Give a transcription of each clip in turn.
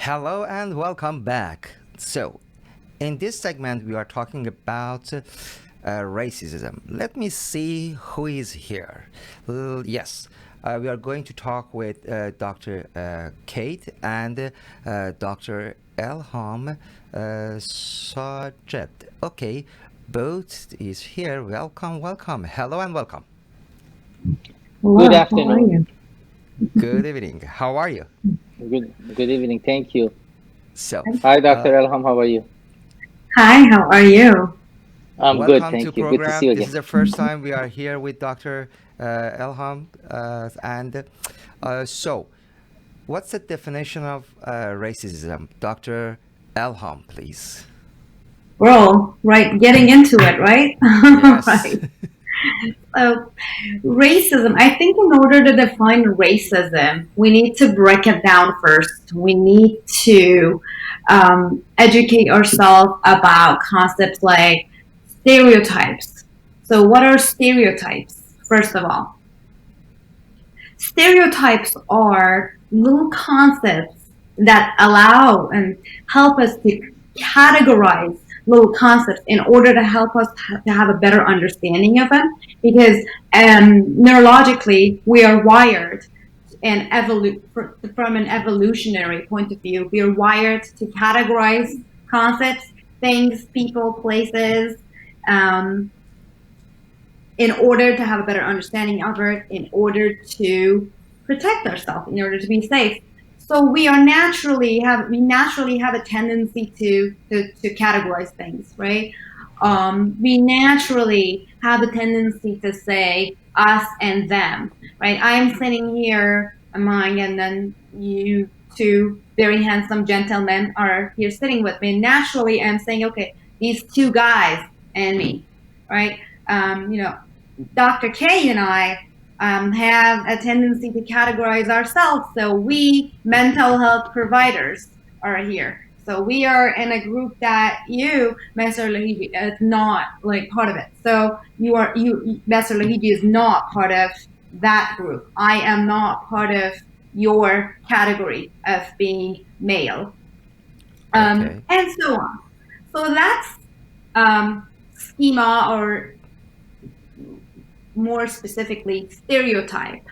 Hello and welcome back. So, in this segment, we are talking about racism. Let me see who is here. Yes, we are going to talk with Dr. Kate and Dr. Elham Sajed. Okay, both is here. Welcome, welcome. Hello and welcome. Good Hello, how are afternoon. you? Good evening. How are you? Good evening. Thank you. So, Hi, uh, Dr. Elham. How are you? Hi, how are you? I'm good. welcome to Thank you. Good to see program. you This again. is the first time we are here with Dr. Elham. And so, what's the definition of racism? Dr. Elham, please. Well, right, getting into it, right? Yes. Right. So, racism, I think in order to define racism, we need to break it down first. We need to educate ourselves about concepts like stereotypes. So, what are stereotypes, first of all? Stereotypes are little concepts that allow and help us to categorize little concepts in order to help us to have a better understanding of them. Because neurologically, we are wired and from an evolutionary point of view, we are wired to categorize concepts, things, people, places, um, in order to have a better understanding of it, in order to protect ourselves, in order to be safe. So we naturally have a tendency to categorize things, right? We naturally have a tendency to say us and them, right? I'm sitting here among, and then you two very handsome gentlemen are here sitting with me. Naturally, I'm saying, okay, these two guys and me, right? You know, Dr. K and I have a tendency to categorize ourselves. So we mental health providers are here. So we are in a group that you, Mr. Lahijy, is not like part of it. So Mr. Lahijy is not part of that group. I am not part of your category of being male, Okay. and so on. So that's schema, or more specifically, stereotype.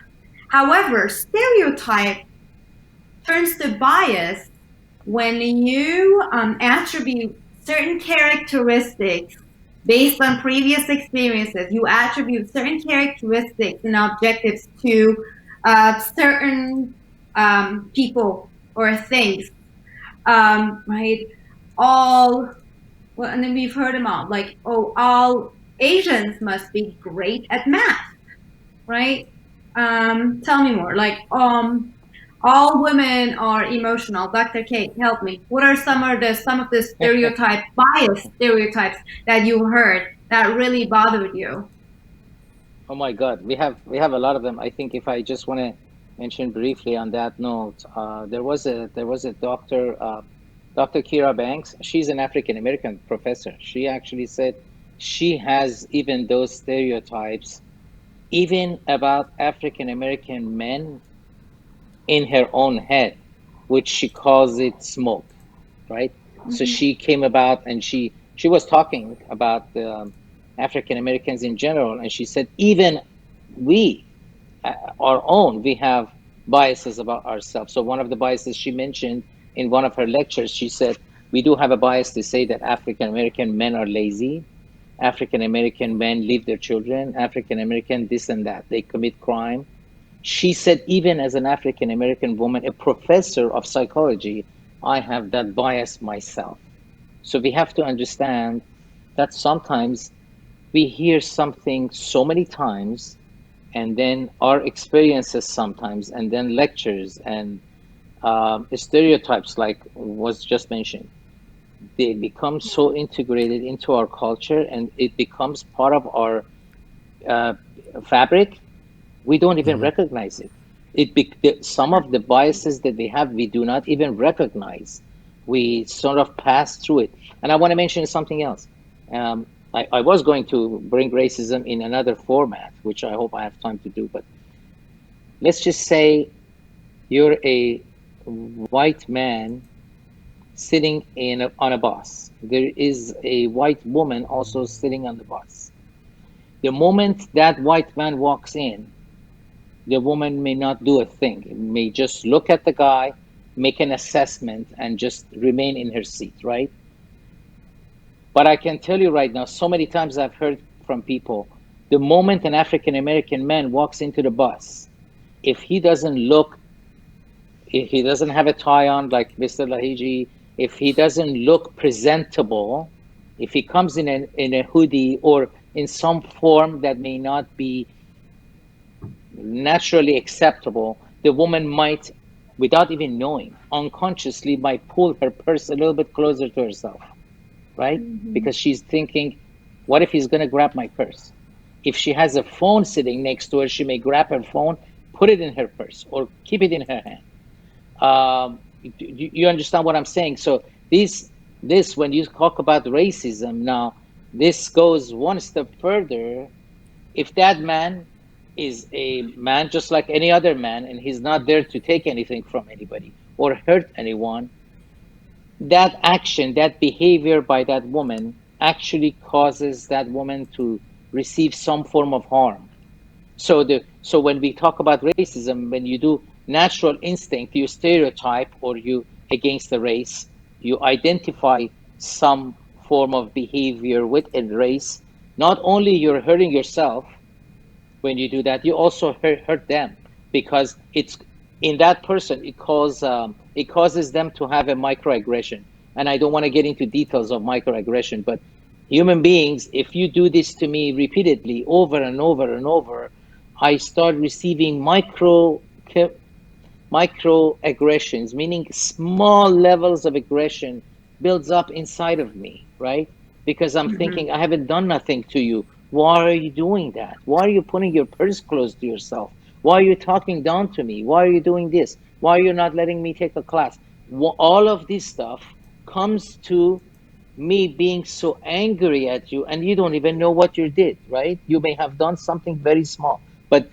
However, stereotype turns to bias when you attribute certain characteristics based on previous experiences. You attribute certain characteristics and objectives to certain people or things, right? All, well, and then we've heard them all, like, oh, all Asians must be great at math, right? Tell me more. Like, all women are emotional. Dr. Kate, help me. What are some of the stereotype bias stereotypes that you heard that really bothered you? Oh my God, we have a lot of them. I think if I just want to mention briefly on that note, there was a doctor, Dr. Kira Banks. She's an African American professor. She actually said she has even those stereotypes, even about African American men in her own head, which she calls it smoke, right? So Mm-hmm. she came about and she was talking about the African Americans in general, and she said even we, our own, we have biases about ourselves. So one of the biases she mentioned in one of her lectures, she said we do have a bias to say that African American men are lazy. African American men leave their children. African American this and that. They commit crime. She said, even as an African American woman, a professor of psychology, I have that bias myself. So we have to understand that sometimes we hear something so many times, and then our experiences sometimes, and then lectures and stereotypes, like was just mentioned, they become so integrated into our culture and it becomes part of our uh, fabric. We don't even Mm-hmm. recognize it. Some of the biases that we have, we do not even recognize. We sort of pass through it. And I want to mention something else. I was going to bring racism in another format, which I hope I have time to do. But let's just say you're a white man sitting on a bus. There is a white woman also sitting on the bus. The moment that white man walks in, the woman may not do a thing. It may just look at the guy, make an assessment, and just remain in her seat, right? But I can tell you right now, so many times I've heard from people, the moment an African American man walks into the bus, if he doesn't look, if he doesn't have a tie on like Mr. Lahijy, if he doesn't look presentable, if he comes in a hoodie or in some form that may not be naturally acceptable, the woman might, without even knowing, unconsciously might pull her purse a little bit closer to herself, right? Because she's thinking, what if he's going to grab my purse? If she has a phone sitting next to her, she may grab her phone, put it in her purse, or keep it in her hand. You understand what I'm saying? So this, when you talk about racism now, this goes one step further. If that man is a man just like any other man, and he's not there to take anything from anybody or hurt anyone, that action, that behavior by that woman actually causes that woman to receive some form of harm. So when we talk about racism, when you do natural instinct, you stereotype, or you against the race, you identify some form of behavior with a race. Not only you're hurting yourself when you do that, you also hurt them, because it's in that person, it causes them to have a microaggression. And I don't want to get into details of microaggression, but human beings, if you do this to me repeatedly over and over and over, I start receiving microaggressions, meaning small levels of aggression builds up inside of me, right? Because I'm thinking, I haven't done nothing to you. Why are you doing that? Why are you putting your purse close to yourself? Why are you talking down to me? Why are you doing this? Why are you not letting me take a class? All of this stuff comes to me being so angry at you, and you don't even know what you did, right? You may have done something very small, but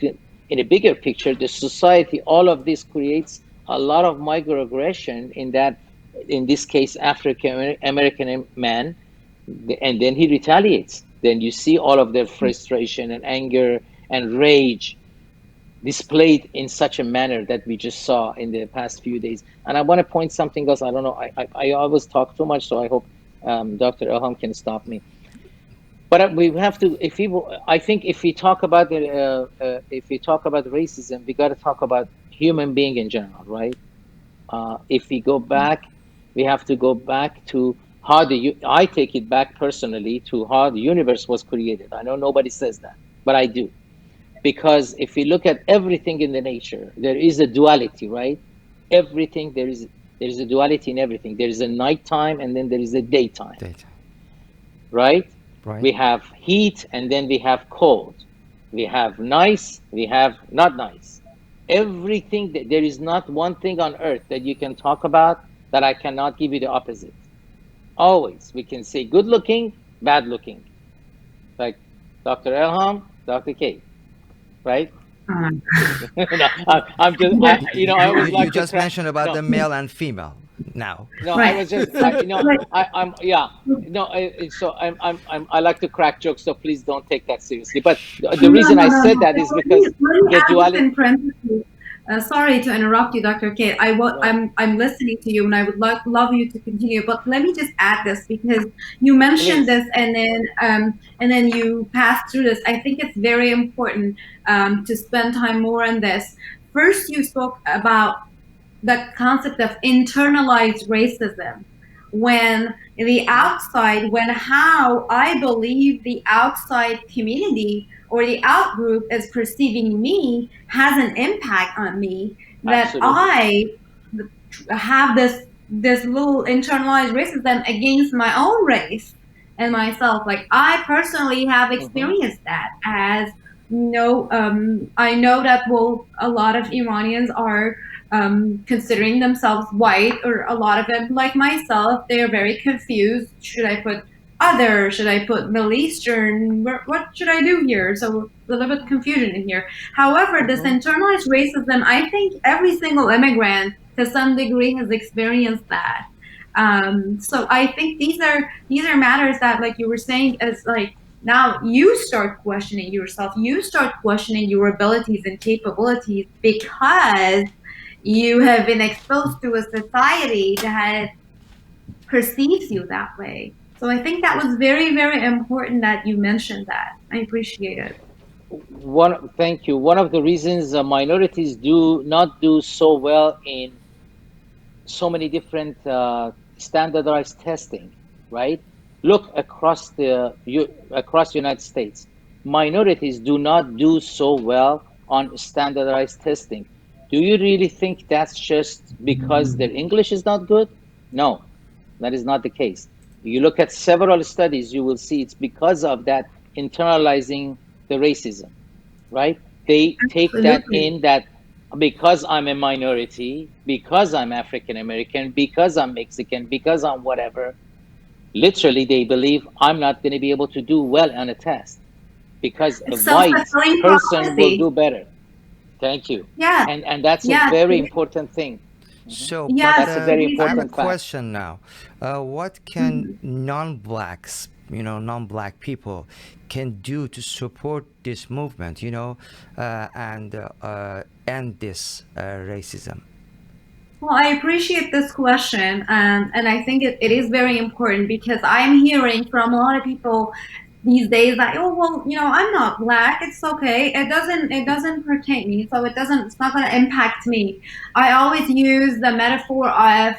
in a bigger picture, the society, all of this creates a lot of microaggression in that, in this case, African American man, and then he retaliates. Then you see all of their frustration and anger and rage displayed in such a manner that we just saw in the past few days. And I want to point something else. I don't know. I always talk too much, so I hope Dr. Elham can stop me. But we have to. I think if we talk about racism, we got to talk about human being in general, right? If we go back, we have to go back to how I take it back personally to how the universe was created. I know nobody says that, but I do. Because if we look at everything in the nature, there is a duality, right? Everything, there is a duality in everything. There is a nighttime, and then there is a daytime. Right? Right. We have heat, and then we have cold. We have nice, we have not nice. Everything, there is not one thing on earth that you can talk about that I cannot give you the opposite. Always, we can say good looking, bad looking. Like Dr. Elham, Dr. K. Right? No, I'm just, I always like you just mentioned about the male and female now. No, Right. I was just, I like to crack jokes, so please don't take that seriously. But the reason I said that is because let me the add this duality. in parentheses. Sorry to interrupt you, Dr. K. I'm listening to you, and I would love you to continue. But let me just add this, because you mentioned this, and then you passed through this. I think it's very important to spend time more on this. First, you spoke about the concept of internalized racism, when the outside, how I believe the outside community or the out group is perceiving me has an impact on me. That I have this little internalized racism against my own race and myself. Like, I personally have experienced that. As I know that a lot of Iranians are considering themselves white, or a lot of them, like myself, they are very confused. Should I put other? Should I put Middle Eastern? What should I do here? So a little bit of confusion in here. However, this internalized racism, I think every single immigrant to some degree has experienced that. So I think these are matters that, like you were saying, is like now you start questioning yourself, you start questioning your abilities and capabilities because you have been exposed to a society that perceives you that way. So I think that was very, very important that you mentioned that. I appreciate it. Thank you. One of the reasons minorities do not do so well in so many different standardized testing, right? Look across the United States, minorities do not do so well on standardized testing. Do you really think that's just because their English is not good? No, that is not the case. You look at several studies, you will see it's because of that internalizing the racism, right? They take that Absolutely. in, that because I'm a minority, because I'm African American, because I'm Mexican, because I'm whatever, literally they believe I'm not going to be able to do well on a test because a It's white self-fulfilling person will prophecy. do better. Thank you. Yeah. And that's a Yeah. very important thing. Mhm. So, but Yes. That's a very I have a important fact. question now. What can Mhm. non-blacks, non-black people, can do to support this movement, and end this racism? Well, I appreciate this question, and I think it is very important because I'm hearing from a lot of people these days that, oh well, I'm not black, it's okay, it doesn't pertain me, so it's not going to impact me. I always use the metaphor of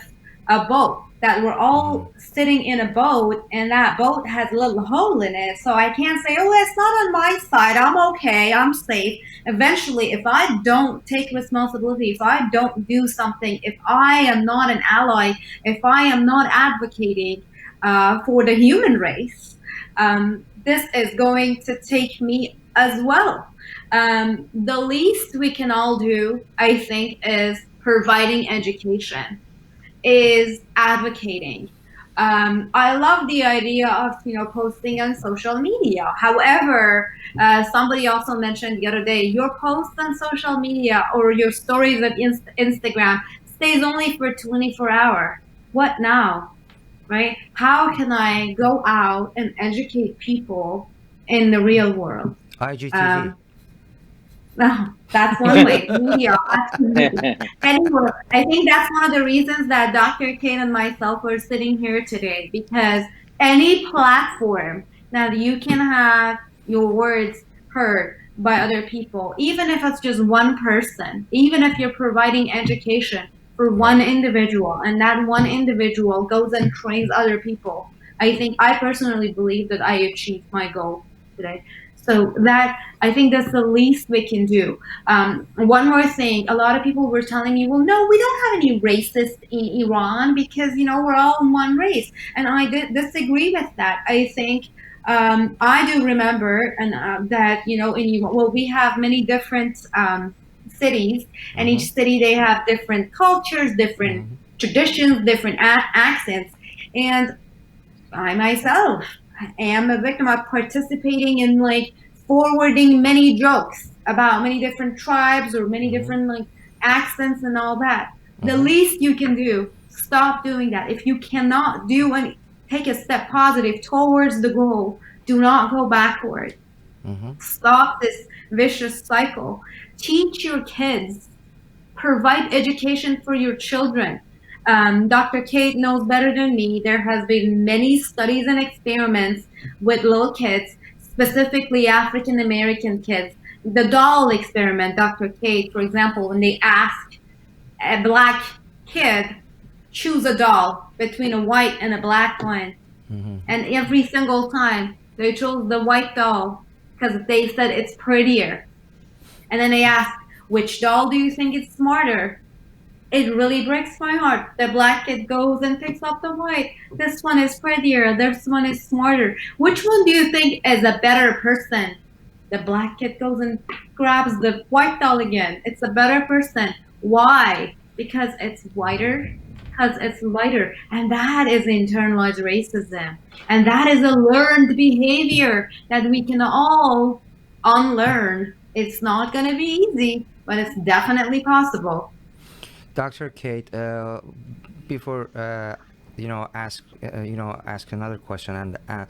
a boat, that we're Hmm. all sitting in a boat and that boat has a little hole in it, so I can't say, oh, it's not on my side, I'm okay, I'm safe. Eventually, if I don't take responsibility, if I don't do something, if I am not an ally, if I am not advocating for the human race, this is going to take me as well. The least we can all do, I think, is providing education, is advocating. I love the idea of posting on social media. However, somebody also mentioned the other day, your posts on social media or your stories of Instagram stays only for 24 hours. What now? Right? How can I go out and educate people in the real world? IGTV. Um, that's one way. Media, absolutely. Anyway, I think that's one of the reasons that Dr. Kane and myself are sitting here today, because any platform that you can have your words heard by other people, even if it's just one person, even if you're providing education for Right. one individual and that one individual goes and trains other people, I personally believe that I achieved my goal today. So that, I think that's the least we can do. One more thing, a lot of people were telling me, well, no, we don't have any racists in Iran because, we're all one race. And I did disagree with that. I think I do remember that, we have many different cities, and Mm-hmm. each city, they have different cultures, different Mm-hmm. traditions, different accents. And I myself am a victim of participating in like forwarding many jokes about many different tribes or many Mm-hmm. different like accents and all that. The Mm-hmm. least you can do, stop doing that. If you cannot do and take a step positive towards the goal, do not go backward. Mm-hmm. Stop this vicious cycle. Teach your kids, provide education for your children. Dr. Kate knows better than me. There has been many studies and experiments with little kids, specifically African American kids. The doll experiment, Dr. Kate, for example, when they ask a black kid, choose a doll between a white and a black one, Mm-hmm. and every single time they chose the white doll because they said it's prettier. And then they ask, which doll do you think is smarter? It really breaks my heart. The black kid goes and picks up the white. This one is prettier. This one is smarter. Which one do you think is a better person? The black kid goes and grabs the white doll again. It's a better person. Why? Because it's whiter, because it's lighter. And that is internalized racism. And that is a learned behavior that we can all unlearn. It's not going to be easy, but it's definitely possible. Dr. Kate, before ask another question, and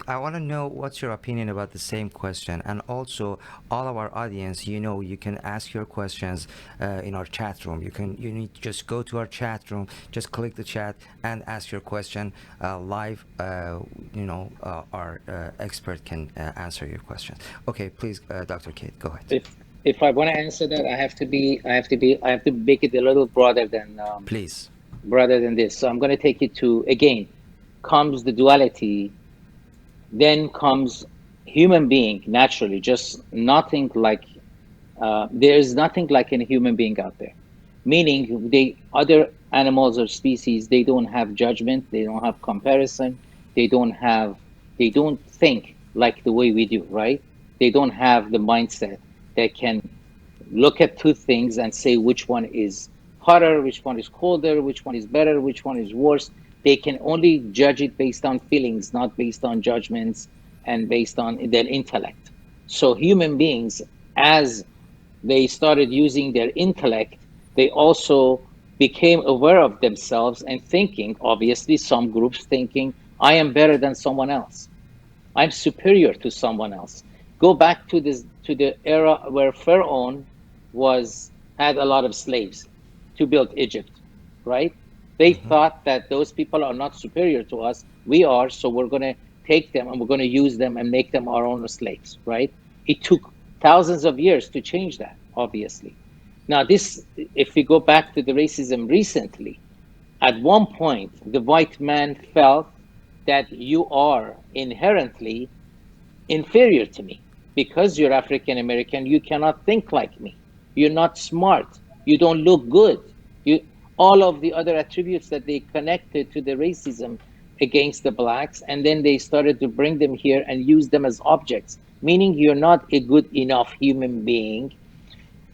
I want to know what's your opinion about the same question, and also all of our audience. You can ask your questions in our chat room. You need to just go to our chat room, just click the chat, and ask your question live. Our expert can answer your question. Okay, please, Dr. Kate, go ahead. If I want to answer that, I have to make it a little broader than Please. broader than this. So I'm going to take it to, again, comes the duality, then comes human being naturally, just nothing like, there is nothing like a human being out there. Meaning the other animals or species, they don't have judgment, they don't have comparison, they don't think like the way we do, right? They don't have the mindset that can look at two things and say which one is hotter, which one is colder, which one is better, which one is worse. They can only judge it based on feelings, not based on judgments and based on their intellect. So human beings, as they started using their intellect, they also became aware of themselves and thinking, obviously, some groups thinking, I am better than someone else. I'm superior to someone else. Go back to the era where Pharaoh had a lot of slaves to build Egypt, right? They thought that those people are not superior to us. We are, so we're going to take them and we're going to use them and make them our own slaves, right? It took thousands of years to change that, obviously. Now, if we go back to the racism recently, at one point, the white man felt that you are inherently inferior to me because you're African American. You cannot think like me. You're not smart. You don't look good. All of the other attributes that they connected to the racism against the blacks, and then they started to bring them here and use them as objects, meaning you're not a good enough human being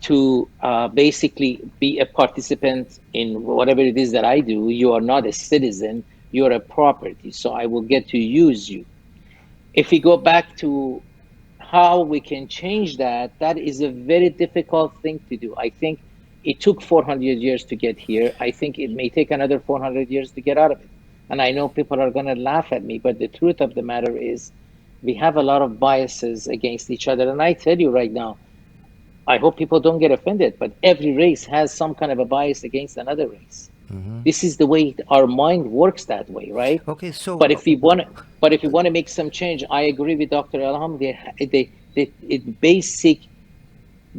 to basically be a participant in whatever it is that I do. You are not a citizen. You're a property. So I will get to use you. If we go back to how we can change that, that is a very difficult thing to do. I think it took 400 years to get here. I think it may take another 400 years to get out of it. And I know people are going to laugh at me, but the truth of the matter is we have a lot of biases against each other. And I tell you right now, I hope people don't get offended, but every race has some kind of a bias against another race. This is the way our mind works that way, right? Okay, so But if we want to make some change, I agree with Dr. Elham.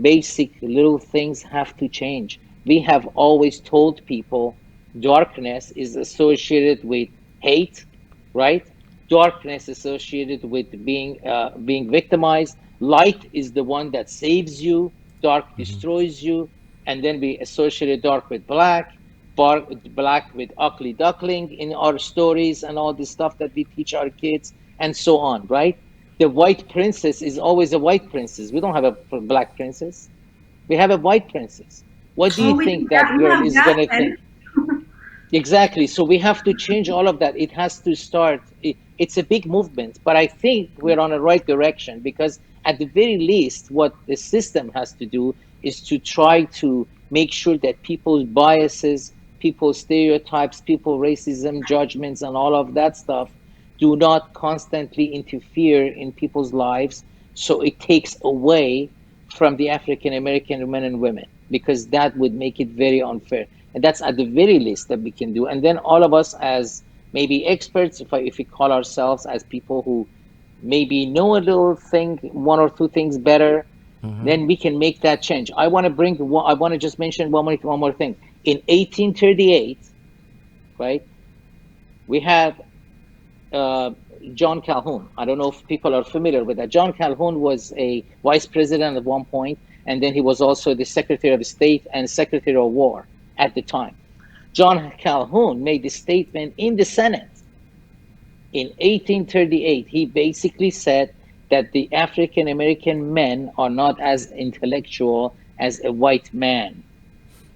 Basic little things have to change. We have always told people darkness is associated with hate, right? Darkness associated with being victimized. Light is the one that saves you. Dark destroys you. And then we associated dark with black with ugly duckling in our stories and all this stuff that we teach our kids and so on, right? The white princess is always a white princess. We don't have a black princess. We have a white princess. What do you think that girl is going to think? Exactly. So we have to change all of that. It has to start. It's a big movement, but I think we're on the right direction because at the very least, what the system has to do is to try to make sure that people's biases, people's stereotypes, people's racism, judgments, and all of that stuff do not constantly interfere in people's lives. So it takes away from the African American men and women because that would make it very unfair. And that's at the very least that we can do. And then all of us as maybe experts, if we call ourselves as people who maybe know a little thing, one or two things better, then we can make that change. I want to just mention one more thing. In 1838, right, we had John Calhoun. I don't know if people are familiar with that. John Calhoun was a vice president at one point, and then he was also the Secretary of State and Secretary of War at the time. John Calhoun made the statement in the Senate in 1838. He basically said that the African American men are not as intellectual as a white man,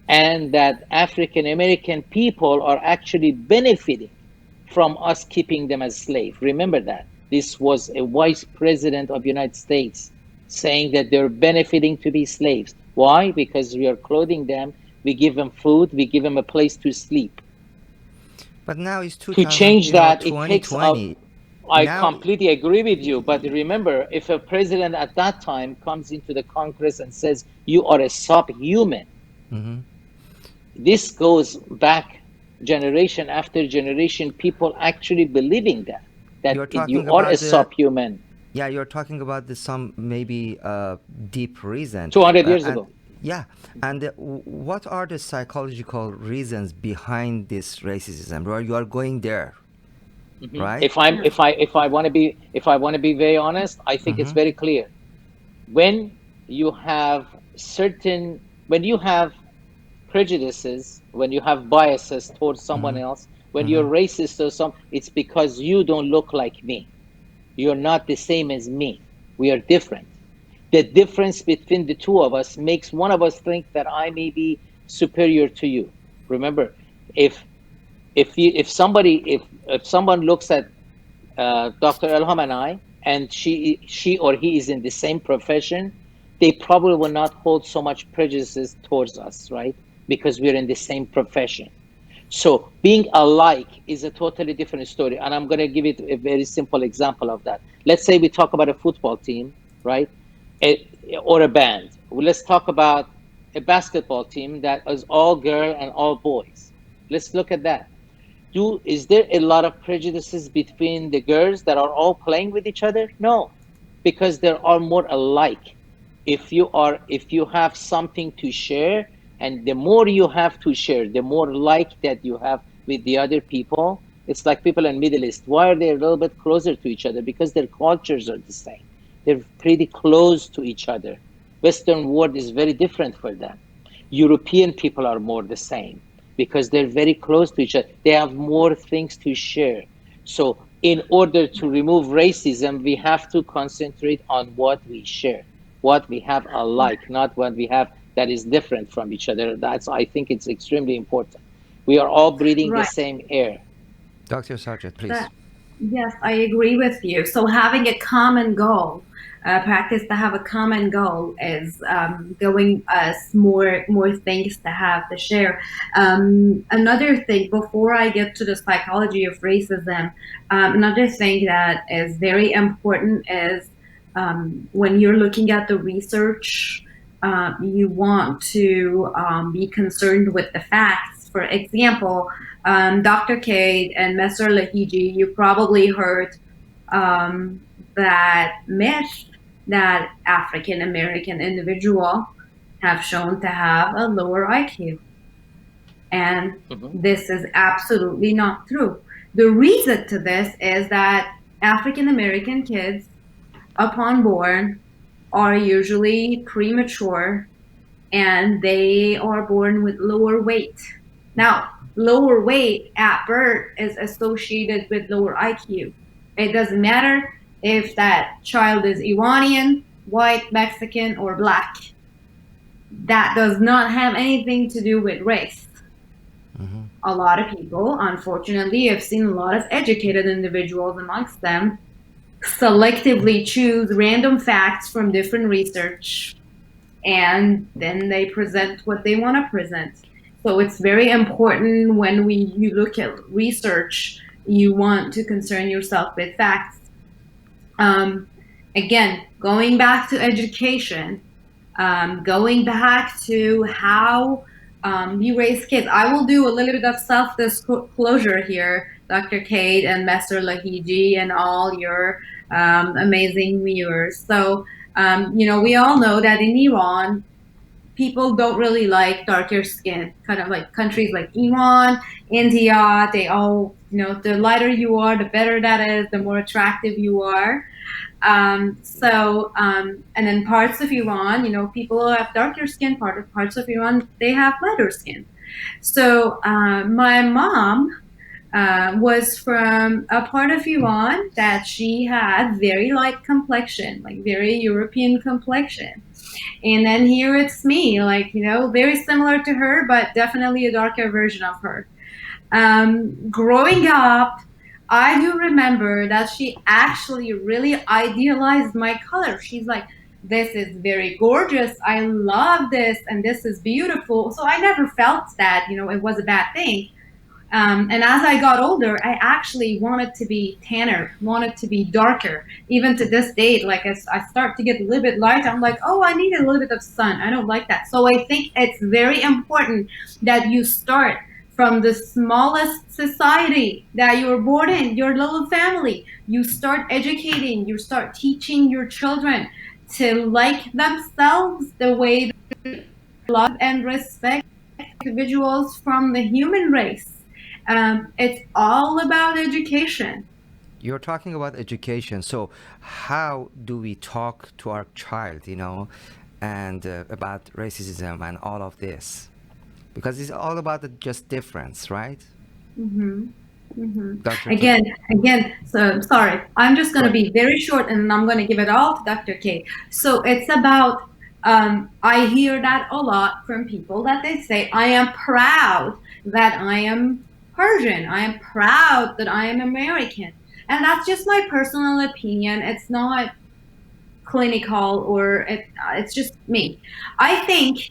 and that African American people are actually benefiting from us keeping them as slaves. Remember that. This was a vice president of the United States saying that they're benefiting to be slaves. Why? Because we are clothing them, we give them food, we give them a place to sleep. But now it's To 2000, change that, it takes a 2020. I Now, completely agree with you. But remember, if a president at that time comes into the Congress and says, you are a subhuman, mhm. this goes back generation after generation, people actually believing that You're you talking are a about the, subhuman yeah, you're talking about the some maybe deep reason, 200 years and ago. yeah, and what are the psychological reasons behind this racism? Right, you are going there, right? Yeah. If I want to be very honest, I think it's Mm-hmm. very clear. When you have when you have prejudices, when you have biases towards someone Mm-hmm. else, when Mm-hmm. you're racist or some, it's because you don't look like me. You're not the same as me. We are different. The difference between the two of us makes one of us think that I may be superior to you. Remember, if if someone looks at Dr. Elham and I, and she or he is in the same profession, they probably will not hold so much prejudices towards us, right? Because we're in the same profession. So being alike is a totally different story. And I'm going to give it a very simple example of that. Let's say we talk about a football team, right? Or a band. Well, let's talk about a basketball team that is all girl and all boys. Let's look at that. Is there a lot of prejudices between the girls that are all playing with each other? No, because there are more alike. If you have something to share, and the more you have to share, the more like that you have with the other people. It's like people in Middle East. Why are they a little bit closer to each other? Because their cultures are the same. They're pretty close to each other. Western world is very different for them. European people are more the same because they're very close to each other. They have more things to share. So, in order to remove racism, we have to concentrate on what we share, what we have alike, not what we have that is different from each other. I think it's extremely important. We are all breathing the Right. same air. Dr. Sajed, please. That, yes, I agree with you. So having a common goal, practice to have a common goal is going us more things to have to share. Another thing, before I get to the psychology of racism, another thing that is very important is when you're looking at the research, you want to be concerned with the facts. For example, Dr. Cade and Messer Lahijy, you probably heard that myth that African American individuals have shown to have a lower IQ. And Mhm. this is absolutely not true. The reason to this is that African American kids, upon born, are usually premature and they are born with lower weight. Now, lower weight at birth is associated with lower IQ. It doesn't matter if that child is Iranian, white, Mexican, or black. That does not have anything to do with race. Mm-hmm. A lot of people, unfortunately, I've seen a lot of educated individuals amongst them selectively choose random facts from different research and then they present what they want to present. So it's very important when you look at research, you want to concern yourself with facts. Again, going back to education, going back to how you raise kids. I will do a little bit of self-disclosure here, Dr. Cade and Messer Lahijy and all your amazing viewers. So, we all know that in Iran, people don't really like darker skin. Kind of like countries like Iran, India, they all, the lighter you are, the better that is, the more attractive you are. And then parts of Iran, people have darker skin. Parts of Iran, they have lighter skin. So my mom was from a part of Iran that she had very light complexion, like very European complexion. And then here it's me, like, very similar to her, but definitely a darker version of her. Growing up, I do remember that she actually really idealized my color. She's like, this is very gorgeous. I love this. And this is beautiful. So I never felt that, it was a bad thing. And as I got older, I actually wanted to be tanner, wanted to be darker. Even to this day, like as I start to get a little bit lighter, I'm like, oh, I need a little bit of sun. I don't like that. So I think it's very important that you start from the smallest society that you were born in, your little family. You start educating, you start teaching your children to like themselves the way they love and respect individuals from the human race. It's all about education. You're talking about education. So, how do we talk to our child, and about racism and all of this? Because it's all about the just difference, right? Hmm. Hmm. Dr. K. Again. So sorry, I'm just going to Right. be very short, and I'm going to give it all to Dr. K. So it's about. I hear that a lot from people that they say, "I am proud that I am Persian. I am proud that I am American," and that's just my personal opinion. It's not clinical, or it's just me. I think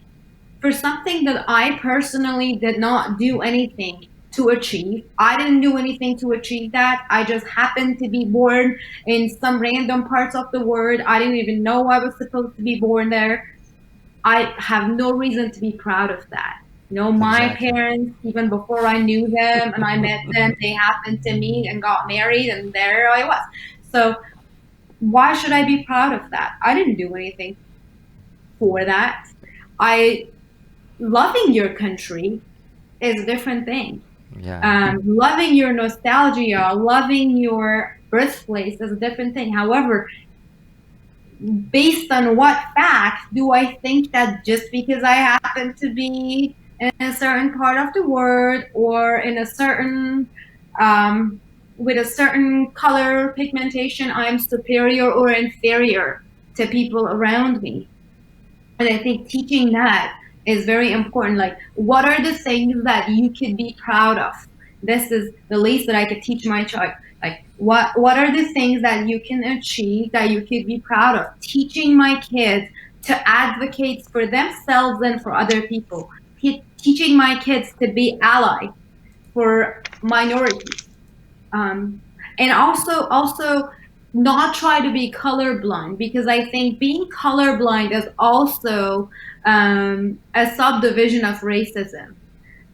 for something that I personally did not do anything to achieve. I didn't do anything to achieve that. I just happened to be born in some random parts of the world. I didn't even know I was supposed to be born there. I have no reason to be proud of that. My Exactly. parents, even before I knew them and I met them, they happened to meet and got married, and there I was. So why should I be proud of that? I didn't do anything for that. I Loving your country is a different thing. Yeah. Loving your nostalgia, loving your birthplace is a different thing. However, based on what fact do I think that just because I happen to be in a certain part of the world, or in a certain with a certain color pigmentation, I'm superior or inferior to people around me? And I think teaching that is very important. Like, what are the things that you could be proud of? This is the least that I could teach my child. Like, what are the things that you can achieve that you could be proud of? Teaching my kids to advocate for themselves and for other people. Teaching my kids to be ally for minorities. And also not try to be colorblind, because I think being colorblind is also a subdivision of racism.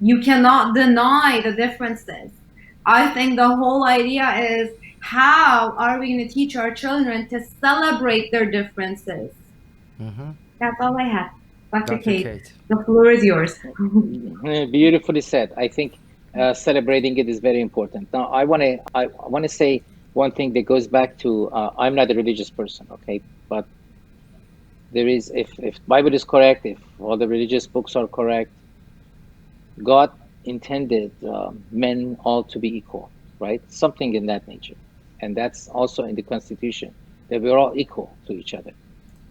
You cannot deny the differences. I think the whole idea is, how are we going to teach our children to celebrate their differences? Mm-hmm. That's all I have. Dr. Dr. Kate, Kate. the floor is yours. Beautifully said. I think celebrating it is very important. Now, I want to say one thing that goes back to I'm not a religious person, okay, but there is, if Bible is correct, if all the religious books are correct, God intended men all to be equal, right? Something in that nature, and that's also in the Constitution, that we're all equal to each other.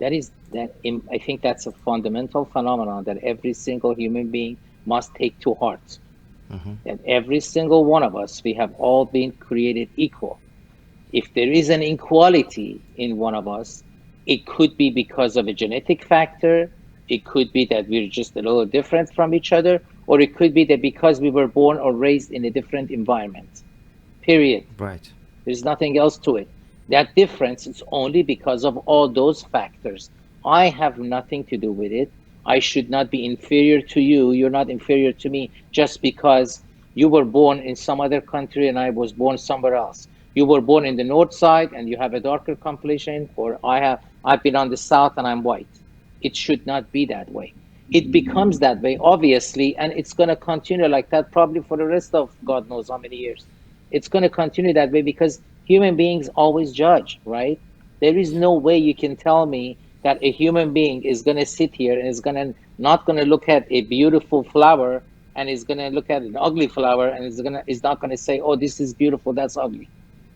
I think that's a fundamental phenomenon that every single human being must take to heart. Mm-hmm. That every single one of us, we have all been created equal. If there is an inequality in one of us, it could be because of a genetic factor, it could be that we're just a little different from each other, or it could be that because we were born or raised in a different environment. Period. Right. There's nothing else to it. That difference is only because of all those factors. I have nothing to do with it. I should not be inferior to you. You're not inferior to me just because you were born in some other country and I was born somewhere else. You were born in the north side and you have a darker complexion, or I've been on the south and I'm white. It should not be that way. It becomes that way, obviously, and it's going to continue like that probably for the rest of God knows how many years. It's going to continue that way because human beings always judge, right? There is no way you can tell me that a human being is going to sit here and is going to not going to look at a beautiful flower and is going to look at an ugly flower and is not going to say, "Oh, this is beautiful, that's ugly."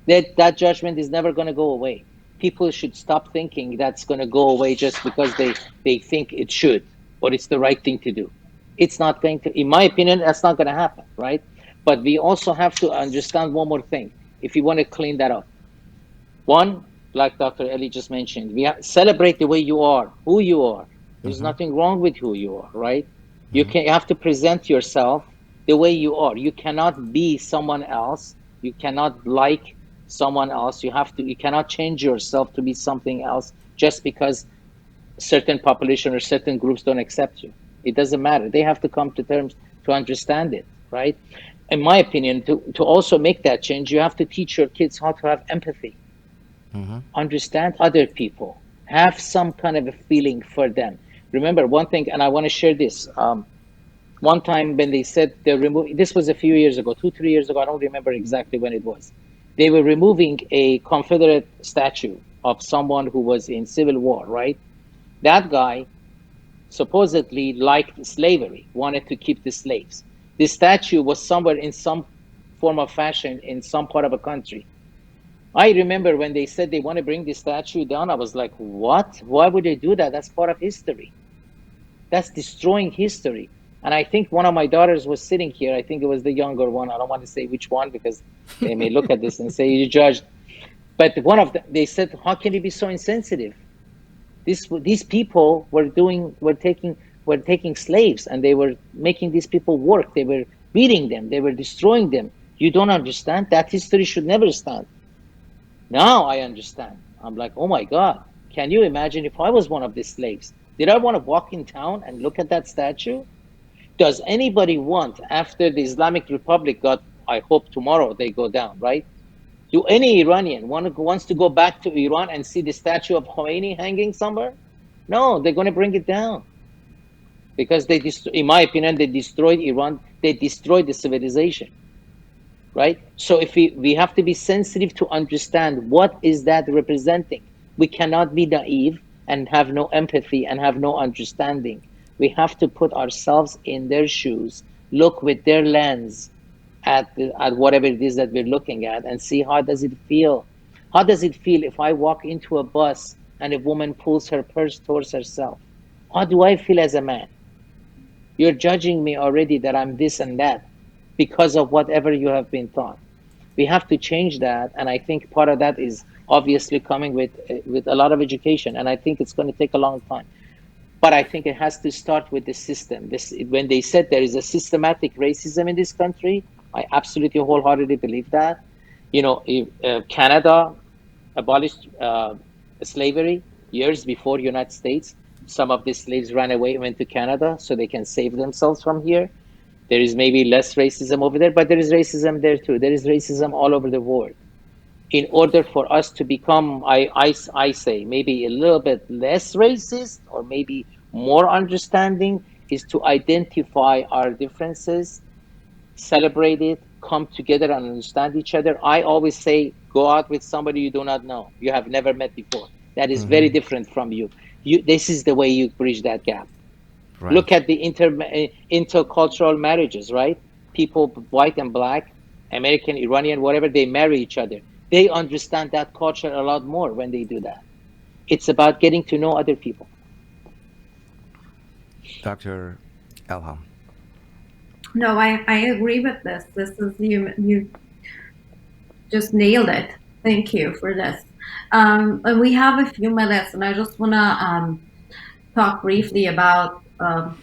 That judgment is never going to go away. People should stop thinking that's going to go away just because they think it should, or it's the right thing to do. It's not going to, in my opinion, that's not going to happen, right? But we also have to understand one more thing if you want to clean that up. One, like Dr. Elli just mentioned, celebrate the way you are, who you are. There's Mm-hmm. nothing wrong with who you are, right? You Mm-hmm. can, you have to present yourself the way you are. You cannot be someone else. You cannot like someone else. You cannot change yourself to be something else just because certain population or certain groups don't accept you. It doesn't matter. They have to come to terms to understand it, right? In my opinion, to also make that change, you have to teach your kids how to have empathy, Mm-hmm. understand other people, have some kind of a feeling for them. Remember one thing, and I want to share this. One time when they said they're removing, this was a few years ago, 2, 3 years ago, I don't remember exactly when it was. They were removing a Confederate statue of someone who was in Civil War, right? That guy supposedly liked slavery, wanted to keep the slaves. The statue was somewhere in some form of fashion in some part of a country. I remember when they said they want to bring the statue down, I was like, what? Why would they do that? That's part of history. That's destroying history. And I think one of my daughters was sitting here. I think it was the younger one. I don't want to say which one because they may look at this and say you judged. But one of them, they said, how can you be so insensitive? These people were taking slaves, and they were making these people work. They were beating them. They were destroying them. You don't understand? That history should never stand. Now I understand. I'm like, oh my God, can you imagine if I was one of these slaves? Did I want to walk in town and look at that statue? Does anybody want, after the Islamic Republic got, I hope tomorrow they go down, right? Do any Iranian wants to go back to Iran and see the statue of Khomeini hanging somewhere? No, they're going to bring it down because in my opinion, they destroyed Iran. They destroyed the civilization, right? So if we have to be sensitive to understand what is that representing. We cannot be naive and have no empathy and have no understanding. We have to put ourselves in their shoes, look with their lens at whatever it is that we're looking at, and see how does it feel. How does it feel if I walk into a bus and a woman pulls her purse towards herself? How do I feel as a man? You're judging me already that I'm this and that because of whatever you have been taught. We have to change that, and I think part of that is obviously coming with a lot of education, and I think it's going to take a long time. But I think it has to start with the system. When they said there is a systematic racism in this country, I absolutely wholeheartedly believe that. Canada abolished slavery years before United States. Some of the slaves ran away and went to Canada so they can save themselves from here. There is maybe less racism over there, but there is racism there too. There is racism all over the world. In order for us to become, I say, maybe a little bit less racist or maybe more understanding, is to identify our differences, celebrate it, come together and understand each other. I always say, go out with somebody you do not know, you have never met before. That is very Mm-hmm. different from you. This is the way you bridge that gap. Look Right. at the intercultural marriages, right? People, white and black, American, Iranian, whatever, they marry each other. They understand that culture a lot more when they do that. It's about getting to know other people. Dr. Elham. No, I agree with this. This is you just nailed it. Thank you for this. And we have a few minutes, and I just want to talk briefly about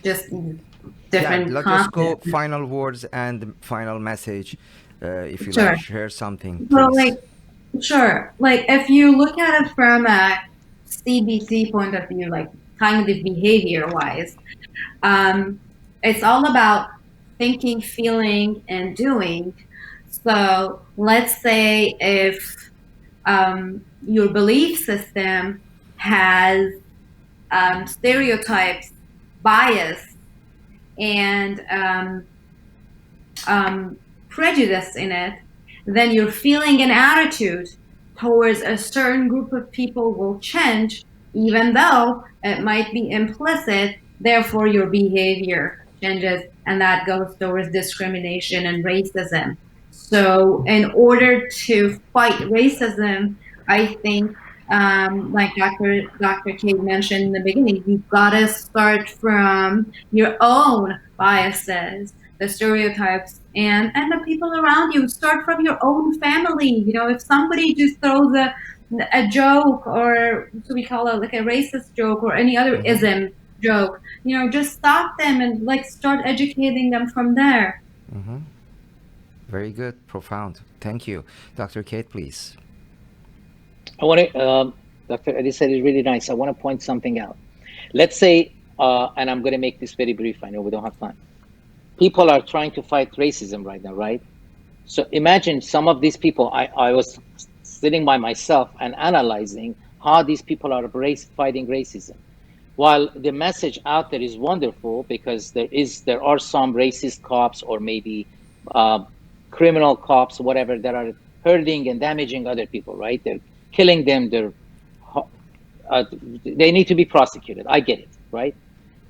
just Yeah, different let's just go concepts. final words and final message. If you like, Sure. share something, So, please. sure. Like, if you look at it from a CBT point of view, like cognitive behavior wise, um, it's all about thinking, feeling, and doing. So, let's say if your belief system has stereotypes, bias, and prejudice in it, then your feeling and attitude towards a certain group of people will change, even though it might be implicit. Therefore, your behavior changes, and that goes towards discrimination and racism. So, in order to fight racism, I think, like Dr. Kate mentioned in the beginning, you've got to start from your own biases, the stereotypes, and the people around you. Start from your own family. If somebody just throws a joke, or so we call it like a racist joke or any other Mm-hmm. ism joke, just stop them and like start educating them from there. Mm-hmm. Very good, profound. Thank you. Dr. Kate, please. I want to, Dr. Elli said is really nice. I want to point something out. Let's say, and I'm going to make this very brief. I know we don't have time. People are trying to fight racism right now, right? So imagine some of these people, I was sitting by myself and analyzing how these people are fighting racism. While the message out there is wonderful because there are some racist cops or maybe uh, criminal cops, whatever, that are hurting and damaging other people, right? They're killing them. They need to be prosecuted. I get it, right?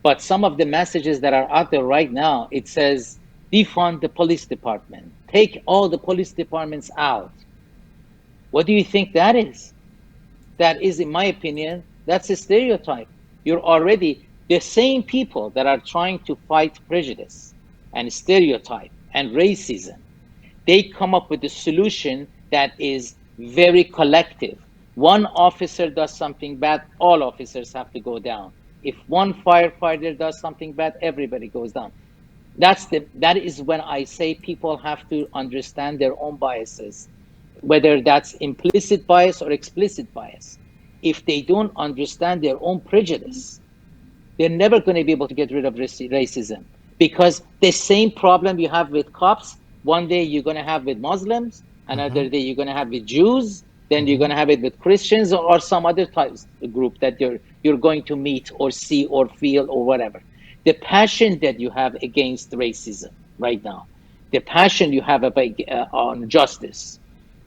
But some of the messages that are out there right now, it says defund the police department, take all the police departments out. What do you think that is? That is, in my opinion, that's a stereotype. You're already the same people that are trying to fight prejudice and stereotype and racism. They come up with a solution that is very collective. One officer does something bad, all officers have to go down. If one firefighter does something bad, everybody goes down. That is when I say people have to understand their own biases, whether that's implicit bias or explicit bias. If they don't understand their own prejudice, they're never going to be able to get rid of racism, because the same problem you have with cops, one day you're going to have with Muslims, Mm-hmm. another day you're going to have with Jews, then you're Mm-hmm. going to have it with Christians or some other types group that you're going to meet or see or feel or whatever. The passion that you have against racism right now, the passion you have about, on justice,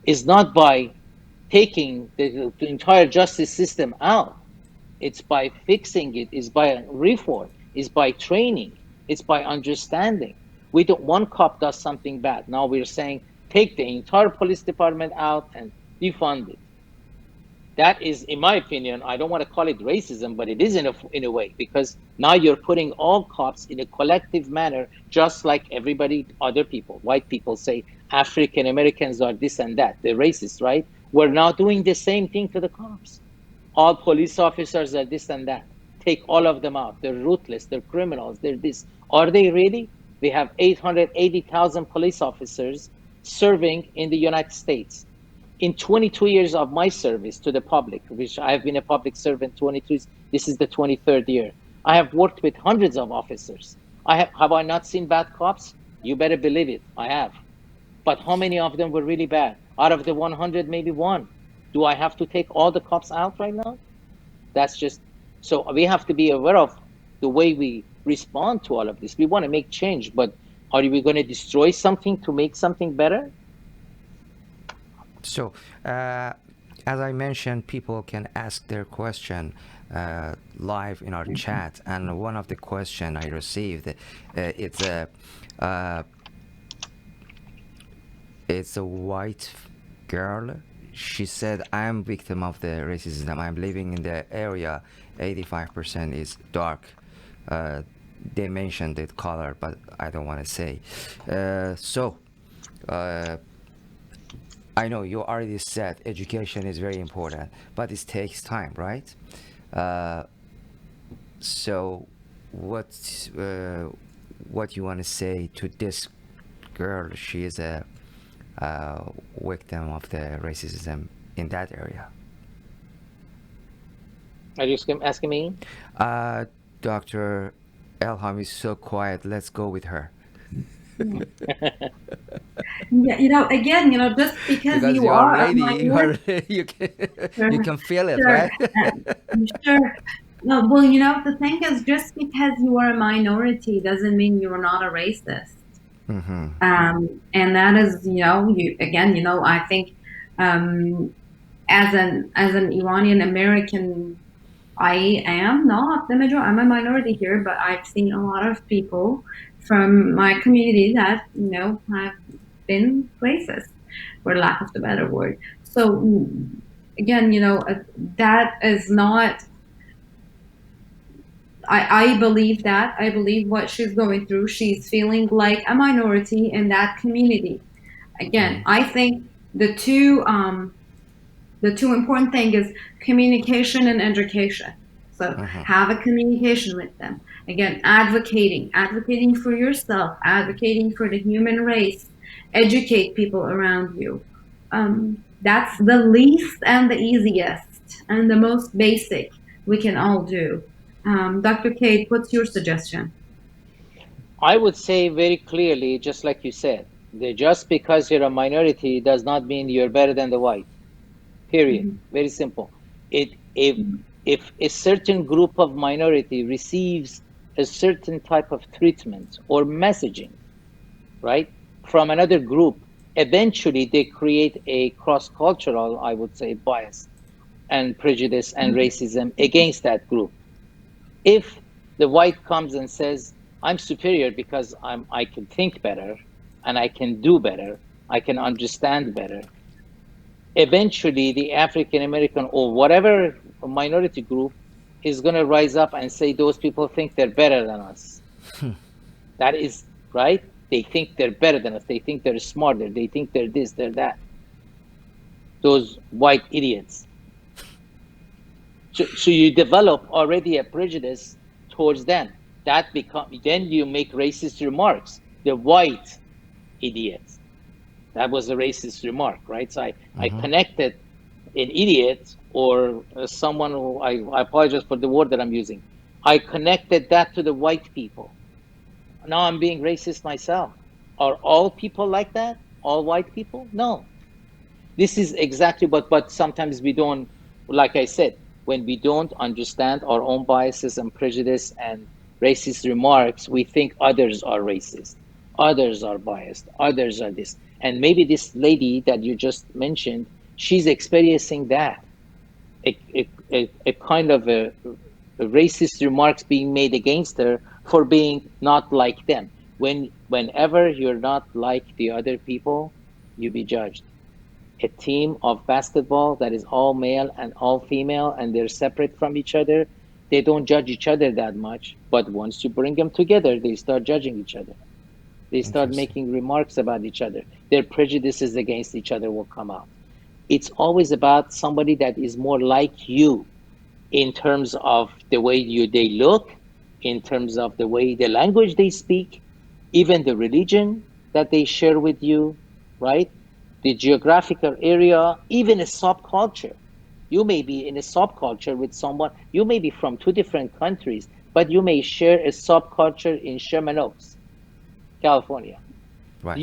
is not by taking the entire justice system out. It's by fixing it, it's by reform, it's by training, it's by understanding. We don't, one cop does something bad. Now we're saying take the entire police department out and defund it. That is, in my opinion, I don't want to call it racism, but it is in a way, because now you're putting all cops in a collective manner, just like everybody, other people, white people say African Americans are this and that. They're racist, right? We're now doing the same thing to the cops. All police officers are this and that. Take all of them out. They're ruthless. They're criminals. They're this. Are they really? We have 880,000 police officers serving in the United States. In 22 years of my service to the public, which I have been a public servant 22, this is the 23rd year. I have worked with hundreds of officers. Have I not seen bad cops? You better believe it. I have. But how many of them were really bad? Out of the 100, maybe one. Do I have to take all the cops out right now? That's just, so we have to be aware of the way we respond to all of this. We want to make change, but are we going to destroy something to make something better? So, as I mentioned, people can ask their question live in our chat, and one of the question I received, uh, it's a white girl. She said, "I'm victim of the racism. I'm living in the area. 85% is dark." They mentioned the color, but I don't want to say. So. I know you already said education is very important, but it takes time, right? Uh, so, what you want to say to this girl? She is a victim of the racism in that area. Are you asking me? Dr. Elham is so quiet. Let's go with her. Yeah, again, just because Because you you are are a lady, minority. you can Sure, you can feel it, sure, right? sure. No, well, the thing is, just because you are a minority doesn't mean you are not a racist. Mm-hmm. And that is, you again, I think, as an Iranian American, I am not the majority. I'm a minority here, but I've seen a lot of people from my community that have been racist, for lack of the better word. So again, that is not. I believe that. I believe what she's going through. She's feeling like a minority in that community. Again, Mm-hmm. I think the two important thing is communication and education. So Mm-hmm. have a communication with them. Again, advocating for yourself, advocating for the human race, educate people around you. That's the least and the easiest and the most basic we can all do. Dr. Kate, what's your suggestion? I would say very clearly, just like you said, that just because you're a minority does not mean you're better than the white. Period. Mhm. Very simple. It if a certain group of minority receives a certain type of treatment or messaging, right, from another group, eventually they create a cross-cultural, I would say, bias and prejudice and racism against that group. If the white comes and says, I'm superior because I can think better and I can do better, I can understand better, eventually the African American or whatever minority group is going to rise up and say those people think they're better than us. That is right. They think they're better than us. They think they're smarter. They think they're this, they're that. Those white idiots. So you develop already a prejudice towards them. That become then you make racist remarks. The white idiots. That was a racist remark, right? So I connected an idiot or someone who I apologize for the word that I'm using. I connected that to the white people. Now I'm being racist myself. Are all people like that? All white people? No. This is exactly but sometimes we don't, like I said, when we don't understand our own biases and prejudice and racist remarks, we think others are racist, others are biased, others are this. And maybe this lady that you just mentioned, she's experiencing that, a kind of a racist remarks being made against her for being not like them. Whenever you're not like the other people, you be judged. A team of basketball that is all male and all female and they're separate from each other, they don't judge each other that much. But once you bring them together, they start judging each other. They start Interesting. making remarks about each other. Their prejudices against each other will come out. It's always about somebody that is more like you in terms of the way they look, in terms of the way the language they speak, even the religion that they share with you, right? The geographical area, even a subculture. You may be in a subculture with someone, you may be from two different countries, but you may share a subculture in Sherman Oaks, California. Right.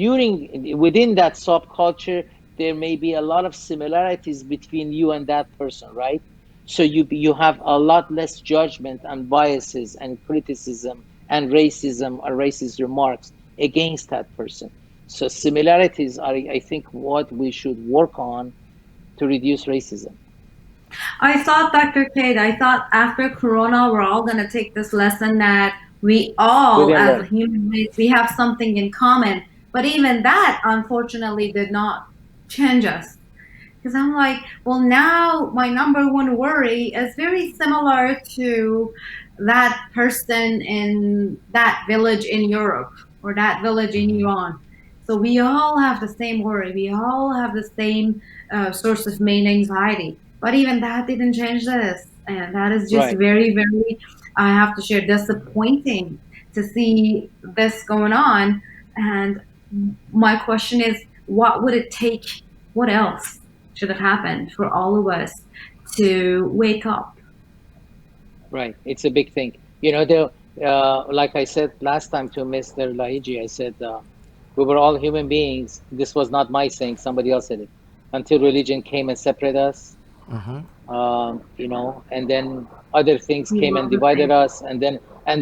Within that subculture, there may be a lot of similarities between you and that person, right? So you have a lot less judgment and biases and criticism and racism or racist remarks against that person. So similarities are, I think, what we should work on to reduce racism. I thought, Dr. Kate, I thought after Corona, we're all going to take this lesson that we We all, didn't as a learn. human race, we have something in common. But even that, unfortunately, did not change us. Because I'm like, well, now my number one worry is very similar to that person in that village in Europe or that village in Iran. So we all have the same worry. We all have the same source of main anxiety. But even that didn't change this. And that is just Right. very, very, I have to share, disappointing to see this going on. And my question is, what would it take? What else should have happened for all of us to wake up? Right. It's a big thing. Like I said last time to Mr. Lahijy, I said, we were all human beings. This was not my saying, somebody else said it. Until religion came and separated us, and then other things We came were and the divided same. us, and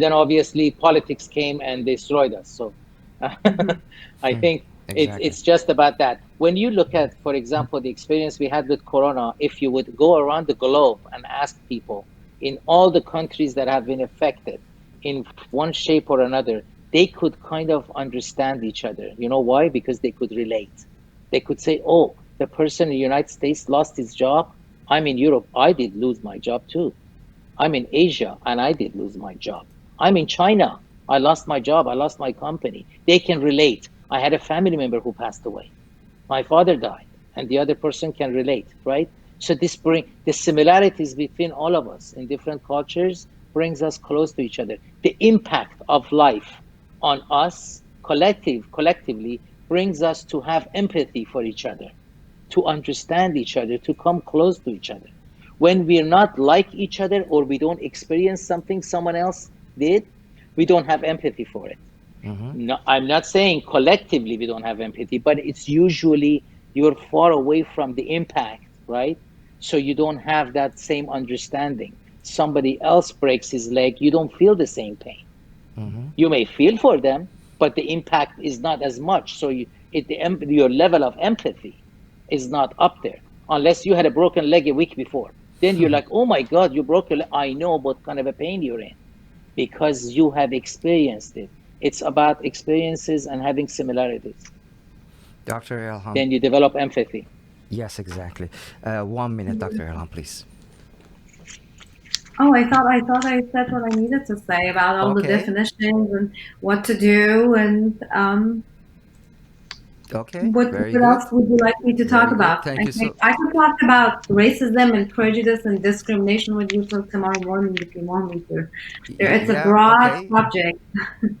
then obviously politics came and destroyed us. So Mhm. I think it's Exactly. it's just about that. When you look at, for example, the experience we had with Corona, if you would go around the globe and ask people in all the countries that have been affected in one shape or another, they could kind of understand each other. You know why? Because they could relate. They could say, oh, the person in the United States lost his job. I'm in Europe. I did lose my job too. I'm in Asia and I did lose my job. I'm in China. I lost my job. I lost my company. They can relate. I had a family member who passed away. My father died, and the other person can relate, right? So this bring the similarities between all of us in different cultures brings us close to each other. The impact of life on us collectively brings us to have empathy for each other, to understand each other, to come close to each other. When we're not like each other or we don't experience something someone else did, we don't have empathy for it. No, I'm not saying collectively we don't have empathy, but it's usually you're far away from the impact, right? So you don't have that same understanding. Somebody else breaks his leg, you don't feel the same pain. You may feel for them, but the impact is not as much. So your level of empathy is not up there unless you had a broken leg a week before. Then you're like, oh my God, you broke your leg. I know what kind of a pain you're in because you have experienced it. It's about experiences and having similarities. Dr. Elham. Then you develop empathy. Yes, exactly. 1 minute, Dr. Elham, please. Oh, I thought I said what I needed to say about all the definitions and what to do and Okay, what very good. else would you like me to talk about? Thank you so. I could talk about racism and prejudice and discrimination with you till tomorrow morning if you want me to. It's a broad subject.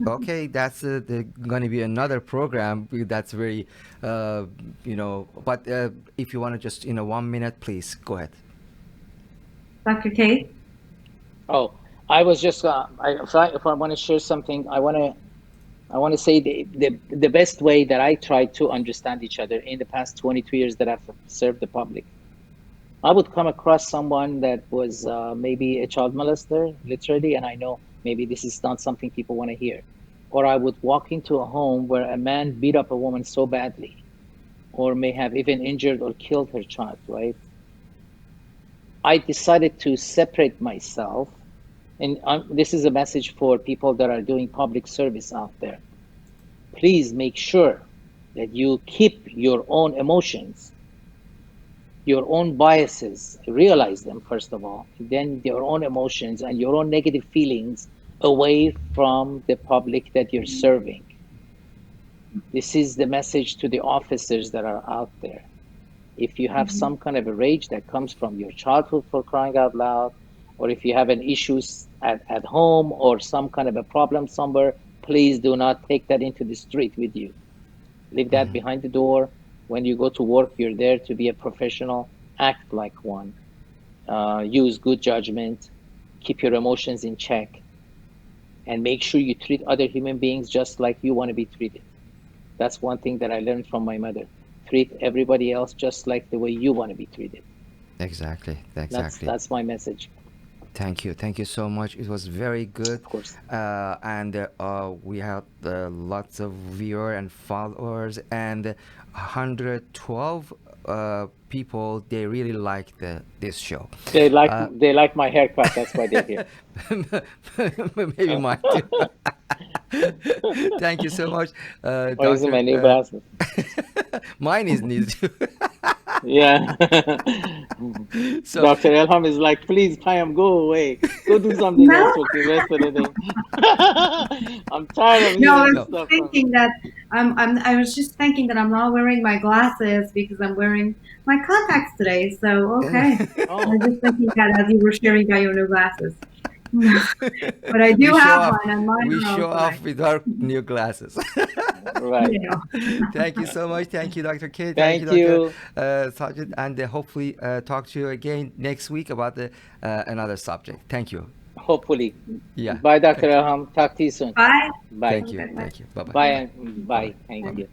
Okay, that's going to be another program. That's very, But if you want to just 1 minute, please go ahead. Dr. Kate. Oh, I was just if I want to share something, I want to say the best way that I try to understand each other in the past 22 years that I've served the public. I would come across someone that was maybe a child molester, literally, and I know maybe this is not something people want to hear. Or I would walk into a home where a man beat up a woman so badly, or may have even injured or killed her child, right? I decided to separate myself. And this is a message for people that are doing public service out there. Please make sure that you keep your own emotions, your own biases, realize them first of all, then your own emotions and your own negative feelings away from the public that you're serving. This is the message to the officers that are out there. If you have some kind of a rage that comes from your childhood, for crying out loud, or if you have an issues at home or some kind of a problem somewhere, please do not take that into the street with you. Leave that behind the door. When you go to work, you're there to be a professional. Act like one. Use good judgment. Keep your emotions in check. And make sure you treat other human beings just like you want to be treated. That's one thing that I learned from my mother. Treat everybody else just like the way you want to be treated. Exactly. That's my message. Thank you so much. It was very good. Of course. And we have lots of viewers and followers, and 112 people. They really like this show. They like my haircut. That's why they're here. Maybe mine too. Thank you so much, Why is it my new glasses? Mine is new too. Yeah. So, Dr. Elham is like, please, Payam, go away. Go do something else for the rest of the day. I'm tired of I was just thinking that I'm not wearing my glasses because I'm wearing my contacts today. So, okay. I was just thinking that as you were sharing about your new glasses. But I do have one, and mine we show off with our new glasses. Right. Thank you so much. Thank you, Dr. K. Thank you, Dr. Sajed, and hopefully talk to you again next week about another subject. Thank you. Hopefully. Yeah. Bye, Dr. Elham. Talk to you soon. Bye. Bye. Thank you. Bye-bye. Bye. Bye. Thank you.